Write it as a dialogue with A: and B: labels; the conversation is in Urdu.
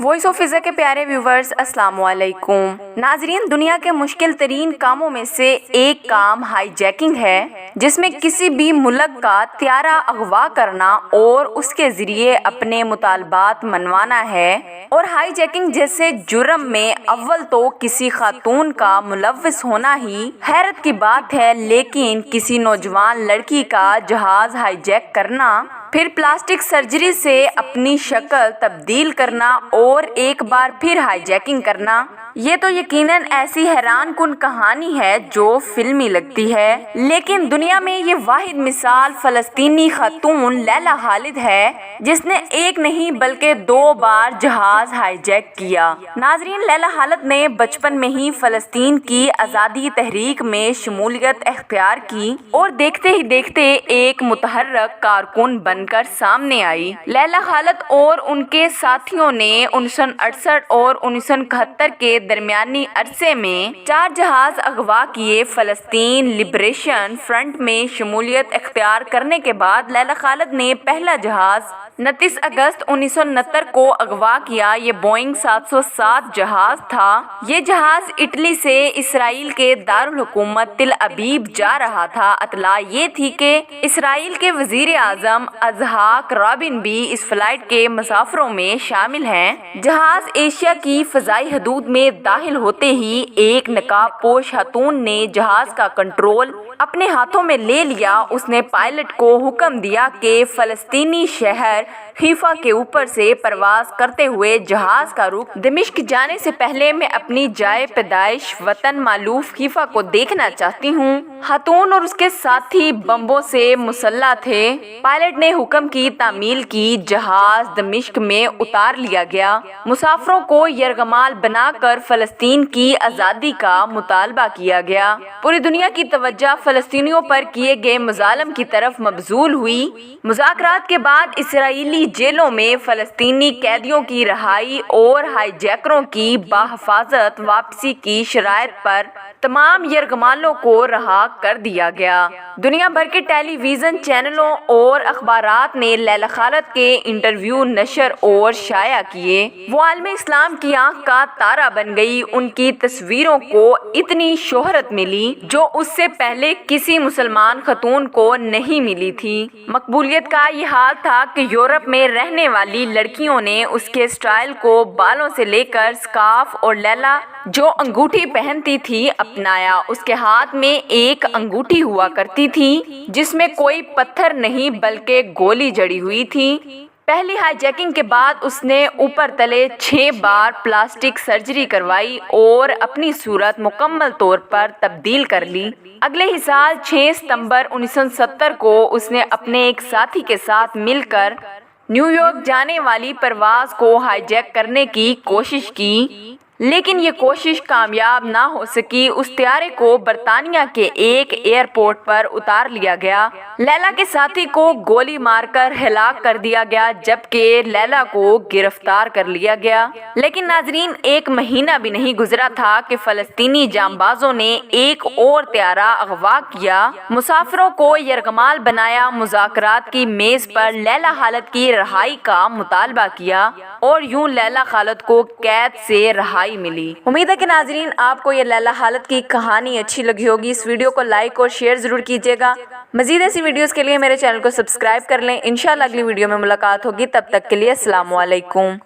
A: وائس آف فضا کے پیارے ویورز، السلام علیکم ناظرین۔ دنیا کے مشکل ترین کاموں میں سے ایک کام ہائی جیکنگ ہے، جس میں کسی بھی ملک کا طیارہ اغوا کرنا اور اس کے ذریعے اپنے مطالبات منوانا ہے۔ اور ہائی جیکنگ جیسے جرم میں اول تو کسی خاتون کا ملوث ہونا ہی حیرت کی بات ہے، لیکن کسی نوجوان لڑکی کا جہاز ہائی جیک کرنا، پھر پلاسٹک سرجری سے اپنی شکل تبدیل کرنا اور ایک بار پھر ہائی جیکنگ کرنا، یہ تو یقیناً ایسی حیران کن کہانی ہے جو فلمی لگتی ہے۔ لیکن دنیا میں یہ واحد مثال فلسطینی خاتون لیلا خالد ہے، جس نے ایک نہیں بلکہ 2 بار جہاز ہائی جیک کیا۔ ناظرین، لیلا خالد نے بچپن میں ہی فلسطین کی آزادی تحریک میں شمولیت اختیار کی اور دیکھتے ہی دیکھتے ایک متحرک کارکن بن کر سامنے آئی۔ لیلا خالد اور ان کے ساتھیوں نے 1968 اور 1971 کے درمیانی عرصے میں 4 جہاز اغوا کیے۔ فلسطین لبریشن فرنٹ میں شمولیت اختیار کرنے کے بعد لیلا خالد نے پہلا جہاز 29 اگست 1969 کو اغوا کیا۔ یہ بوئنگ 707 جہاز تھا۔ یہ جہاز اٹلی سے اسرائیل کے دارالحکومت تل ابیب جا رہا تھا۔ اطلاع یہ تھی کہ اسرائیل کے وزیر اعظم اسحاق رابین بھی اس فلائٹ کے مسافروں میں شامل ہیں۔ جہاز ایشیا کی فضائی حدود میں داخل ہوتے ہی ایک نقاب پوش خاتون نے جہاز کا کنٹرول اپنے ہاتھوں میں لے لیا۔ اس نے پائلٹ کو حکم دیا کہ فلسطینی شہر حیفا کے اوپر سے پرواز کرتے ہوئے جہاز کا رخ دمشق جانے سے پہلے میں اپنی جائے پیدائش وطن مألوف حیفا کو دیکھنا چاہتی ہوں۔ خاتون اور اس کے ساتھی بمبوں سے مسلح تھے۔ پائلٹ نے حکم کی تعمیل کی، جہاز دمشق میں اتار لیا گیا۔ مسافروں کو یرغمال بنا کر فلسطین کی آزادی کا مطالبہ کیا گیا۔ پوری دنیا کی توجہ فلسطینیوں پر کیے گئے مظالم کی طرف مبذول ہوئی۔ مذاکرات کے بعد اسرائیلی جیلوں میں فلسطینی قیدیوں کی رہائی اور ہائی جیکروں کی بحفاظت واپسی کی شرائط پر تمام یرغمالوں کو رہا کر دیا گیا۔ دنیا بھر کے ٹیلی ویژن چینلوں اور اخبارات نے لیلا خالد کے انٹرویو نشر اور شائع کیے۔ وہ عالم اسلام کی آنکھ کا تارا بن گئی۔ ان کی تصویروں کو اتنی شہرت ملی جو اس سے پہلے کسی مسلمان خاتون کو نہیں ملی تھی۔ مقبولیت کا یہ حال تھا کہ یورپ میں رہنے والی لڑکیوں نے اس کے سٹائل کو بالوں سے لے کر اسکارف اور لیلا جو انگوٹھی پہنتی تھی اپنایا۔ اس کے ہاتھ میں ایک انگوٹھی ہوا کرتی تھی جس میں کوئی پتھر نہیں بلکہ گولی جڑی ہوئی تھی۔ پہلی ہائی جیکنگ کے بعد اس نے اوپر تلے 6 بار پلاسٹک سرجری کروائی اور اپنی صورت مکمل طور پر تبدیل کر لی۔ اگلے ہی سال 6 ستمبر 1970 کو اس نے اپنے ایک ساتھی کے ساتھ مل کر نیو یارک جانے والی پرواز کو ہائی جیک کرنے کی کوشش کی، لیکن یہ کوشش کامیاب نہ ہو سکی۔ اس طیارے کو برطانیہ کے ایک ایئرپورٹ پر اتار لیا گیا۔ لیلا کے ساتھی کو گولی مار کر ہلاک کر دیا گیا، جبکہ لیلا کو گرفتار کر لیا گیا۔ لیکن ناظرین، 1 مہینہ بھی نہیں گزرا تھا کہ فلسطینی جانبازوں نے ایک اور طیارہ اغوا کیا، مسافروں کو یرغمال بنایا، مذاکرات کی میز پر لیلا خالد کی رہائی کا مطالبہ کیا اور یوں لیلا خالد کو قید سے رہائی ملی۔ امید ہے کہ ناظرین آپ کو یہ لیلا خالد کی کہانی اچھی لگی ہوگی۔ اس ویڈیو کو لائک اور شیئر ضرور کیجیے گا۔ مزید ایسی ویڈیوز کے لیے میرے چینل کو سبسکرائب کر لیں۔ انشاءاللہ اگلی ویڈیو میں ملاقات ہوگی، تب تک کے لیے السلام علیکم۔